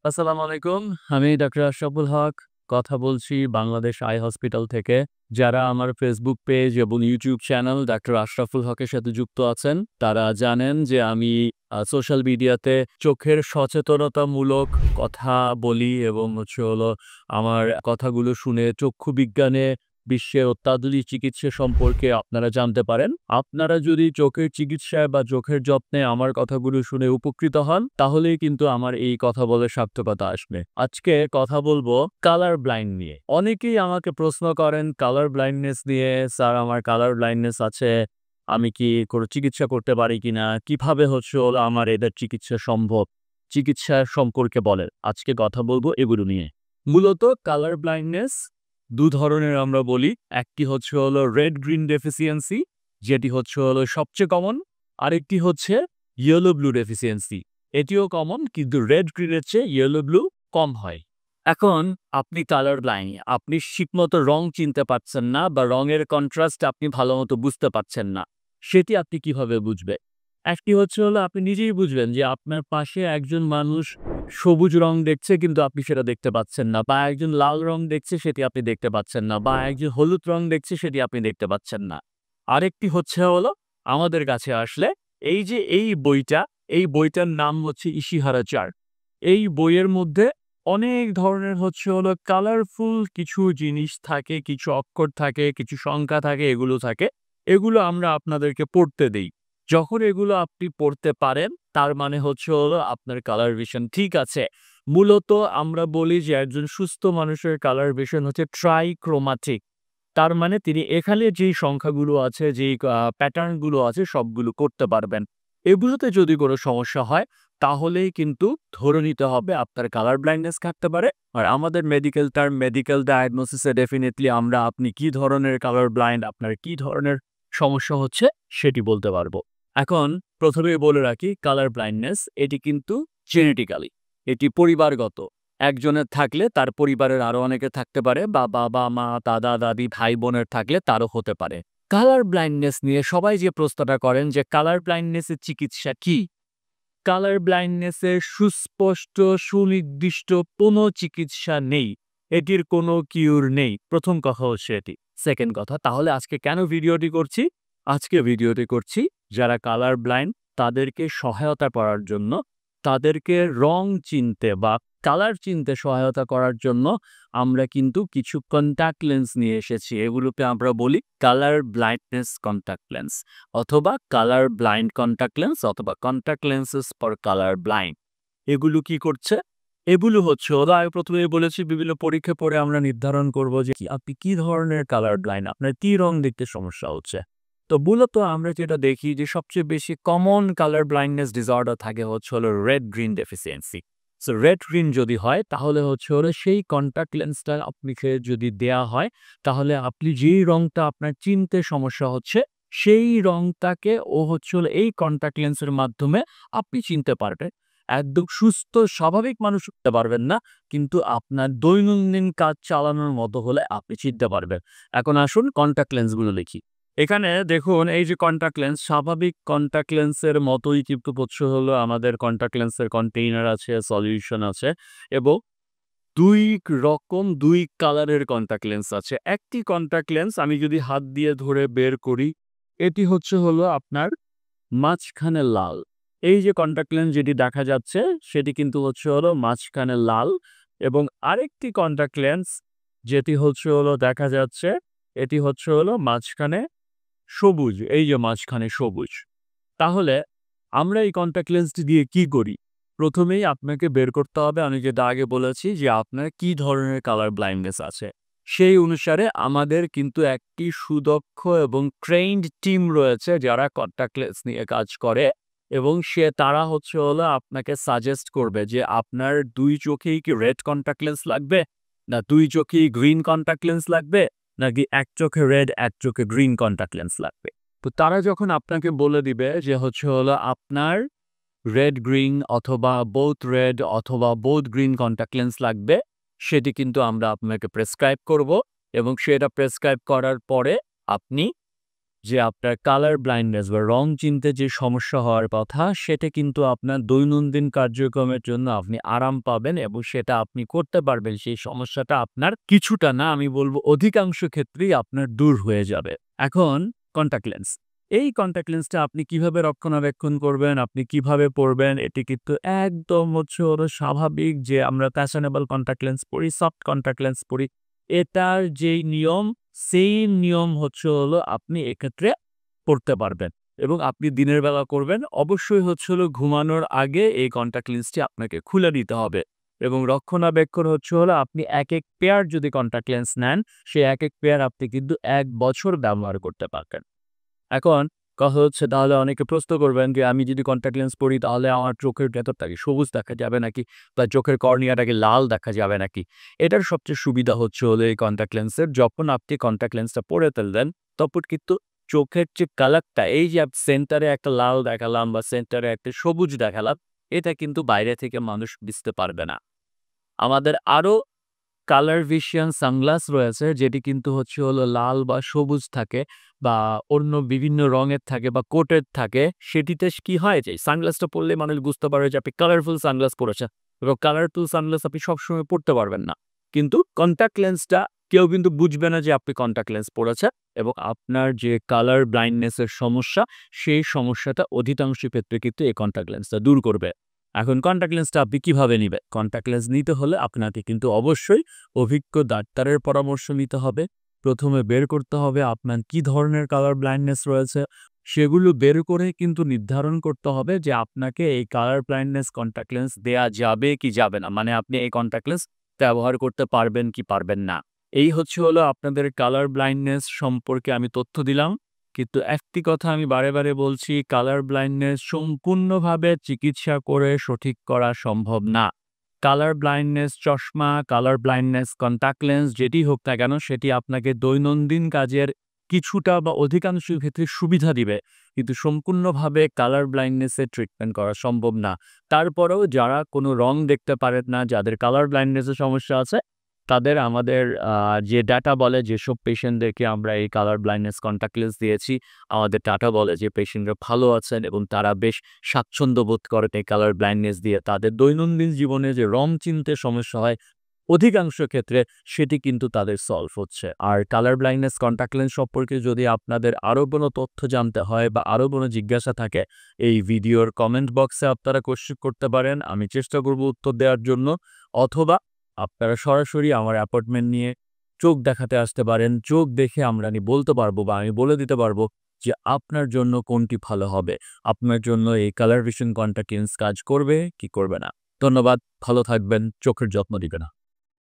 আসসালামু আলাইকুম। আমি ডাক্তার আশরাফুল হক কথা বলছি বাংলাদেশ আই হসপিটাল থেকে। যারা আমার ফেসবুক পেজ এবং ইউটিউব চ্যানেল ডাক্তার আশরাফুল হকের সাথে যুক্ত আছেন, তারা জানেন যে আমি সোশ্যাল মিডিয়াতে চোখের সচেতনতামূলক কথা বলি এবং আমার কথাগুলো শুনে চক্ষু বিজ্ঞানে বিশ্বের অত্যাধুনিক চিকিৎসা সম্পর্কে আপনারা জানতে পারেন। আপনারা যদি চোখের চিকিৎসায় বা চোখের যত্নে আমার কথাগুলো শুনে উপকৃত হন, তাহলেই কিন্তু আমার এই কথা বলার সার্থকতা আসবে। আজকে কথা বলবো কালার ব্লাইন্ড নিয়ে। অনেকেই আমাকে প্রশ্ন করেন কালার ব্লাইন্ডনেস নিয়ে, "স্যার আমার কালার ব্লাইন্ডনেস আছে। আমি কি কোনো চিকিৎসা করতে পারি কিনা? কিভাবে আমার এদের চিকিৎসা সম্ভব?" চিকিৎসা সম্পর্কে বলেন। আজকে কথা বলবো এগুলো নিয়ে। মূলত কালার ব্লাইন্ডনেস ২ ধরনের আমরা বলি। একটি রেড গ্রিন ডেফিসিয়েন্সি, যেটি সবচেয়ে কমন। আরেকটি হচ্ছে ইয়েলো ব্লু ডেফিসিয়েন্সি। এটিও কমন, কিন্তু রেড গ্রিনের চেয়ে ইয়েলো ব্লু কম হয়। এখন আপনি কালার ব্লাইন্ড, আপনি ঠিকমতো রং চিনতে পারছেন না বা রঙের কন্ট্রাস্ট আপনি ভালোমতো বুঝতে পারছেন না। সেটি আপনি কিভাবে বুঝবেন? একটি আপনি নিজেই বুঝবেন যে আপনার পাশে একজন মানুষ সবুজ রং দেখছে কিন্তু আপনি সেটা দেখতে পাচ্ছেন না, বা একজন লাল রং দেখছে সেটি আপনি দেখতে পাচ্ছেন না, বা একজন হলুদ রং দেখছে সেটি আপনি দেখতে পাচ্ছেন না। আরেকটি আমাদের কাছে আসলে এই যে এই বইটার নাম হচ্ছে ইশিহারা চার্ট। এই বইয়ের মধ্যে অনেক ধরনের কালারফুল কিছু জিনিস থাকে, কিছু অক্ষর থাকে, কিছু সংখ্যা থাকে, এগুলো থাকে। এগুলো আমরা আপনাদেরকে পড়তে দেই। যখন এগুলো আপনি পড়তে পারেন, তার মানে আপনার কালার ভিশন ঠিক আছে। মূলত আমরা বলি যে একজন সুস্থ মানুষের কালার ভিশন হচ্ছে ট্রাইক্রোমাটিক। তার মানে তিনি এখানে যেই সংখ্যাগুলো আছে, যেই প্যাটার্ন গুলো আছে সবগুলো করতে পারবেন। এগুলোতে যদি কোনো সমস্যা হয়, তাহলেই কিন্তু ধরে নিতে হবে আপনার কালার ব্লাইন্ডনেস থাকতে পারে। আর আমাদের মেডিকেল টার্ম, মেডিকেল ডায়াগনোসিস এ ডেফিনিটলি আমরা আপনি কি ধরনের কালার ব্লাইন্ড, আপনার কি ধরনের সমস্যা হচ্ছে সেটি বলতে পারবো। এখন ১ম এই বলে রাখি, কালার ব্লাইন্ডনেস এটি কিন্তু জেনেটিক্যালি, এটি পরিবারগত। একজনের থাকলে তার পরিবারের আরো অনেকে থাকতে পারে, বা বাবা-মা, দাদা-দাদি, ভাই-বোনের থাকলে তারও হতে পারে। কালার ব্লাইন্ডনেস নিয়ে সবাই যে প্রশ্নটা করেন যে কালার ব্লাইন্ডনেস এর চিকিৎসা কি? কালার ব্লাইন্ডনেস এর সুস্পষ্ট সুনির্দিষ্ট কোনো চিকিৎসা নেই। এটির কোনো কিউর নেই। ১ম কথা হচ্ছে এটি। 2nd কথা, তাহলে আজকে কেন ভিডিওটি করছি? আজকে ভিডিওটি করছি যারা কালার ব্লাইন্ড তাদেরকে সহায়তা করার জন্য, তাদেরকে রং চিনতে বা কালার চিনতে সহায়তা করার জন্য আমরা কিন্তু কিছু কনট্যাক্ট লেন্স নিয়ে এসেছি। এগুলোকে আমরা বলি কালার ব্লাইন্ডনেস কনট্যাক্ট লেন্স, অথবা কালার ব্লাইন্ড কনট্যাক্ট লেন্স, অথবা contact lenses for colour blind. এগুলো কি করছে? এগুলো আমি ১ম এই বলেছি বিভিন্ন পরীক্ষা পরে আমরা নির্ধারণ করব যে আপনি কি ধরনের কালার ব্লাইন্ড, আপনার কি রং দেখতে সমস্যা হচ্ছে। তো মূলত আমরা যেটা দেখি যে সবচেয়ে বেশি কমন কালার ব্লাইন্ডনেস ডিসঅর্ডার থাকে red green deficiency. So red green যদি হয় তাহলে সেই কনট্যাক্ট লেন্সটা আপনাকে যদি দেয়া হয়, তাহলে আপনি যেই রংটা আপনার চিনতে সমস্যা হচ্ছে, সেই রংটাকে এই কনট্যাক্ট লেন্সের মাধ্যমে আপনি চিনতে পারবেন। একদম সুস্থ স্বাভাবিক মানুষ চিনতে পারবেন না, কিন্তু আপনার দৈনন্দিন কাজ চালানোর মতো হলে আপনি চিনতে পারবেন। এখন আসুন কনট্যাক্ট লেন্সগুলো দেখি। এখানে দেখুন এই যে কনট্যাক্ট লেন্স, স্বাভাবিক কনট্যাক্ট লেন্সের মতোই কিন্তু আমাদের কনট্যাক্ট লেন্সের কন্টেইনার আছে, সলিউশন আছে, এবং ২ রকম ২ কালারের কনট্যাক্ট লেন্স আছে। একটি কনট্যাক্ট লেন্স আমি যদি হাত দিয়ে ধরে বের করি, এটি আপনার মাঝখানে লাল। এই যে কনট্যাক্ট লেন্স যেটি দেখা যাচ্ছে, সেটি কিন্তু মাঝখানে লাল, এবং আরেকটি কনট্যাক্ট লেন্স যেটি দেখা যাচ্ছে, এটি মাঝখানে সবুজ। এই যে মাঝখানে সবুজ। তাহলে আমরা এই কনট্যাক্ট লেন্সটি দিয়ে কি করি? ১ম এই আপনাকে বের করতে হবে, আমি যেটা আগে বলেছি, যে আপনার কি ধরনের কালার ব্লাইন্ডনেস আছে। সেই অনুসারে আমাদের কিন্তু একটি সুদক্ষ এবং ট্রেইনড টিম রয়েছে যারা কনট্যাক্ট লেন্স নিয়ে কাজ করে, এবং তারা আপনাকে সাজেস্ট করবে যে আপনার ২ চোখেই কি রেড কনট্যাক্ট লেন্স লাগবে? না ২ চোখেই গ্রিন কনট্যাক্ট লেন্স লাগবে? নাকি ১ চোখে রেড, ১ চোখে গ্রিন কনট্যাক্ট লেন্স লাগবে? তো তারা যখন আপনাকে বলে দিবে যে আপনার রেড গ্রিন, অথবা বোথ রেড অথবা বোথ গ্রিন কনট্যাক্ট লেন্স লাগবে, সেটি কিন্তু আমরা আপনাকে প্রেসক্রাইব করব, এবং সেটা প্রেসক্রাইব করার পরে আপনি যে আপনার কালার ব্লাইন্ডনেস বা রং চিনতে যে সমস্যা হওয়ার কথা সেটা কিন্তু আপনার দৈনন্দিন কার্যক্রমের জন্য আপনি আরাম পাবেন এবং সেটা আপনি করতে পারবেন। সেই সমস্যাটা আপনার কিছুটা না, আমি বলব অধিকাংশ ক্ষেত্রেই আপনার দূর হয়ে যাবে। এখন কন্টাক্ট লেন্স। এই কন্টাক্ট লেন্সটা আপনি কিভাবে রক্ষণাবেক্ষণ করবেন, আপনি কিভাবে পরবেন, এটি কিন্তু একদম হলো স্বাভাবিক যে আমরা ফ্যাশনেবল কন্টাক্ট লেন্স পরি, সফট কন্টাক্ট লেন্স পরি। এটার যেই নিয়ম, সেইম নিয়ম হলো আপনি এক্ষেত্রে পড়তে পারবেন এবং আপনি দিনের বেলা করবেন। অবশ্যই হলো ঘুমানোর আগে এই কন্টাক্ট লেন্সটি আপনাকে খুলে নিতে হবে এবং রক্ষণাবেক্ষণ হলো আপনি একেক পেয়ার যদি কন্টাক্ট লেন্স নেন, সেই একেক পেয়ার আপনি কিন্তু ১ বছর ব্যবহার করতে পারবেন। এখন কথা হচ্ছে তাহলে অনেকে প্রশ্ন করবেন যে আমি যদি কন্টাক্ট লেন্স পরি তাহলে আমার চোখের ভেতরটাকে সবুজ দেখা যাবে নাকি বা চোখের কর্নিয়াটাকে লাল দেখা যাবে নাকি? এটার সবচেয়ে সুবিধা হলো এই কন্টাক্ট লেন্সের, যখন আপনি কন্টাক্ট লেন্সটা পরে ফেলবেন তখন কিন্তু চোখের যে কালারটা, এই যে সেন্টারে একটা লাল দেখালাম বা সেন্টারে একটা সবুজ দেখালাম, এটা কিন্তু বাইরে থেকে মানুষ বুঝতে পারবে না। আমাদের আরো কালার ভিশন সানগ্লাস রয়েছে যেটি কিন্তু হলো লাল বা সবুজ থাকে বা অন্য বিভিন্ন রঙের থাকে বা কোটেড থাকে। সেটিতে কি হয় যে সানগ্লাসটা পরলে মানুষ বুঝতে পারবে যে আপনি কালারফুল সানগ্লাস পরেছেন এবং কালারফুল সানগ্লাস আপনি সবসময় পড়তে পারবেন না। কিন্তু কন্টাক্ট লেন্সটা কেউ কিন্তু বুঝবে না যে আপনি কন্টাক্ট লেন্স পরেছেন এবং আপনার যে কালার ব্লাইন্ডনেস এর সমস্যা, সেই সমস্যাটা অধিকাংশ ক্ষেত্রে কিন্তু এই কন্টাক্ট লেন্সটা দূর করবে। এখন কন্টাক্ট লেন্সটা আপনি কিভাবে নিবেন? কন্টাক্ট লেন্স নিতে হলে আপনাকে কিন্তু অবশ্যই অভিজ্ঞ ডাক্তারের পরামর্শ নিতে হবে। ১ম এ বের করতে হবে আপনার কি ধরনের কালার ব্লাইন্ডনেস রয়েছে। সেগুলো বের করে কিন্তু নির্ধারণ করতে হবে যে আপনাকে এই কালার ব্লাইন্ডনেস কন্টাক্ট লেন্স দেয়া যাবে কি যাবে না। মানে আপনি এই কন্টাক্ট লেন্স ব্যবহার করতে পারবেন কি পারবেন না। এই হলো আপনাদের কালার ব্লাইন্ডনেস সম্পর্কে আমি তথ্য দিলাম। কিন্তু একটি কথা আমি বারে, বারে বলছি, কালার ব্লাইন্ডনেস সম্পূর্ণভাবে চিকিৎসা করে সঠিক করা সম্ভব না। কালার ব্লাইন্ডনেস চশমা, কালার ব্লাইন্ডনেস কন্টাক্ট লেন্স যেটি হোক না কেন সেটি আপনাকে দৈনন্দিন কাজের কিছুটা বা অধিকাংশ ক্ষেত্রে সুবিধা দিবে। কিন্তু সম্পূর্ণভাবে কালার ব্লাইন্ডনেস এর ট্রিটমেন্ট করা সম্ভব না। তারপরেও যারা কোনো রং দেখতে পারেন না, যাদের কালার ব্লাইন্ডনেস এর সমস্যা আছে, তাদের আমাদের যে ডাটা বলে যেসব পেশেন্টদেরকে আমরা এই কালার ব্লাইন্ডনেস কন্টাক্ট লেন্স দিয়েছি, আমাদের ডাটা বলে যে পেশেন্টরা ভালো আছেন এবং তারা বেশ স্বাচ্ছন্দ্য বোধ করেন এই কালার ব্লাইন্ডনেস দিয়ে। তাদের দৈনন্দিন জীবনে যে রং চিনতে সমস্যা হয়, অধিকাংশ ক্ষেত্রে সেটি কিন্তু তাদের সলভ হচ্ছে। আর কালার ব্লাইন্ডনেস কন্টাক্ট লেন্স সম্পর্কে যদি আপনাদের আরও কোনো তথ্য জানতে হয় বা আরও কোনো জিজ্ঞাসা থাকে, এই ভিডিওর কমেন্ট বক্সে আপনারা কোয়েশ্চেন করতে পারেন। আমি চেষ্টা করব উত্তর দেওয়ার জন্য, অথবা আপনারা সরাসরি আমার অ্যাপয়েন্টমেন্ট নিয়ে চোখ দেখাতে আসতে পারেন। চোখ দেখে আমি বলতে পারবো বা আমি বলে দিতে পারবো যে আপনার জন্য কোনটি ভালো হবে। আপনার জন্য এই কালার ভিশন কন্টাক্ট লেন্স কাজ করবে কি করবে না। ধন্যবাদ। ভালো থাকবেন। চোখের যত্ন নিবেন।